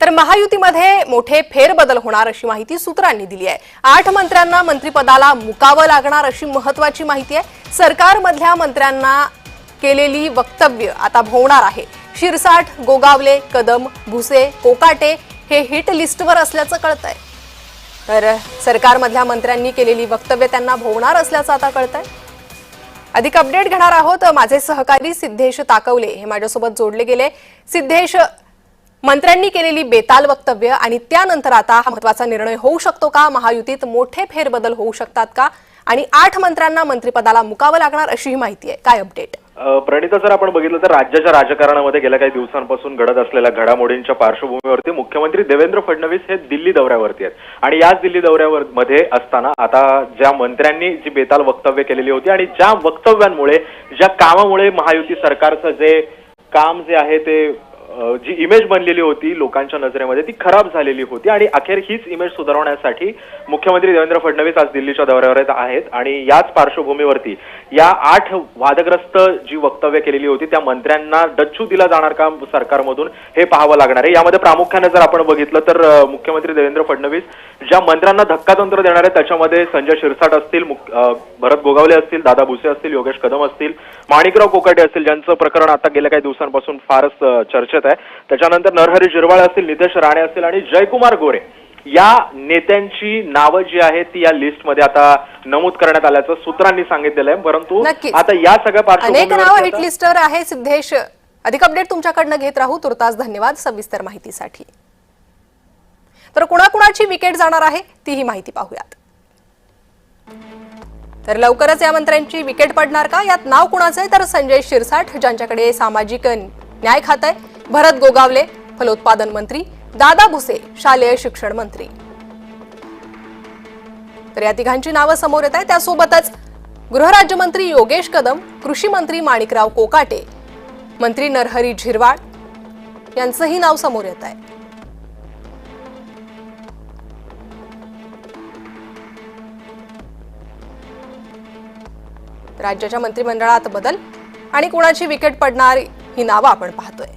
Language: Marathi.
तर महायुतीमध्ये मोठे फेरबदल होणार अशी माहिती सूत्रांनी दिली आहे। 8 मंत्र्यांना मंत्रिपदाला मुकावं लागणार अशी महत्त्वाची माहिती आहे। सरकारमधल्या मंत्र्यांना केलेली वक्तव्य आता भोवणार आहे। शिरसाट, गोगावले, कदम, भुसे, कोकाटे हे हिट लिस्टवर असल्याचं कळतंय। तर सरकारमधल्या मंत्र्यांनी केलेली वक्तव्य त्यांना भोवणार असल्याचं आता कळतंय। अधिक अपडेट घेणार आहोत। माझे सहकारी सिद्धेश ताकवले हे माझ्यासोबत जोडले गेले। सिद्धेश, मंत्र्यांनी केलेली बेताल वक्तव्य आणि त्यानंतर आता हा महत्त्वाचा निर्णय होऊ शकतो का? महायुतीत मोठे फेरबदल होऊ शकतात का? आणि 8 मंत्र्यांना मंत्रिपदाला मुकावं लागणार अशी ही माहिती आहे। काय अपडेट? प्रणिता, जर आपण बघितलं तर राज्याच्या राजकारणामध्ये गेल्या काही दिवसांपासून घडत असलेल्या घडामोडींच्या पार्श्वभूमीवरती मुख्यमंत्री देवेंद्र फडणवीस हे दिल्ली दौऱ्यावरती आहेत आणि याच दिल्ली दौऱ्यामध्ये असताना आता ज्या मंत्र्यांनी जी बेताल वक्तव्य केलेली होती आणि ज्या वक्तव्यांमुळे, ज्या कामामुळे महायुती सरकारचं जे काम जे आहे ते जी इमेज बनलेली होती लोकांच्या नजरेमध्ये ती खराब झालेली होती आणि अखेर हीच इमेज सुधारवण्यासाठी मुख्यमंत्री देवेंद्र फडणवीस आज दिल्लीच्या दौऱ्यावर आहेत आणि याच पार्श्वभूमीवरती या 8 वादग्रस्त जी वक्तव्य केलेली होती त्या मंत्र्यांना डच्चू दिला जाणार का सरकारमधून हे पाहावं लागणार आहे। यामध्ये प्रामुख्याने जर आपण बघितलं तर मुख्यमंत्री देवेंद्र फडणवीस ज्या मंत्र्यांना धक्कातंत्र देणार आहेत त्याच्यामध्ये संजय शिरसाट असतील, भरत गोगावले असतील, दादा भुसे असतील, योगेश कदम असतील, माणिकराव कोकाटे असतील, ज्यांचं प्रकरण आता गेल्या काही दिवसांपासून फारच चर्चेत आहे। त्याच्यानंतर नरहरी झिरवाळ असतील, नितेश राणे असतील आणि जयकुमार गोरे या नेत्यांची नावं जी आहेत ती या लिस्टमध्ये आता नमूद करण्यात आल्याचं सूत्रांनी सांगितलेलं आहे। परंतु आता या सगळ्या पार्श्वभूमीवर अनेक नावं हिट लिस्टवर आहे। सिद्धेश, अधिक अपडेट तुमच्याकडनं घेत राहू। तुर्तास धन्यवाद सविस्तर माहितीसाठी। तर कुणाकुणाची विकेट जाणार आहे ती ही माहिती पाहूयात। तर लवकरच या मंत्र्यांची विकेट पडणार का? यात नाव कुणाचं आहे? तर संजय शिरसाट, ज्यांच्याकडे सामाजिक न्याय खातं आहे, भरत गोगावले, फलोत्पादन मंत्री, दादा भुसे, शालेय शिक्षण मंत्री। तर या तिघांची नावं समोर येत आहेत। त्यासोबतच गृहराज्यमंत्री योगेश कदम, कृषी मंत्री माणिकराव कोकाटे, मंत्री नरहरी झिरवाळ यांचंही नाव समोर येत आहे। राज्याच्या मंत्रिमंडळात बदल आणि कोणाची विकेट पडणार ही नावं आपण पाहतोय।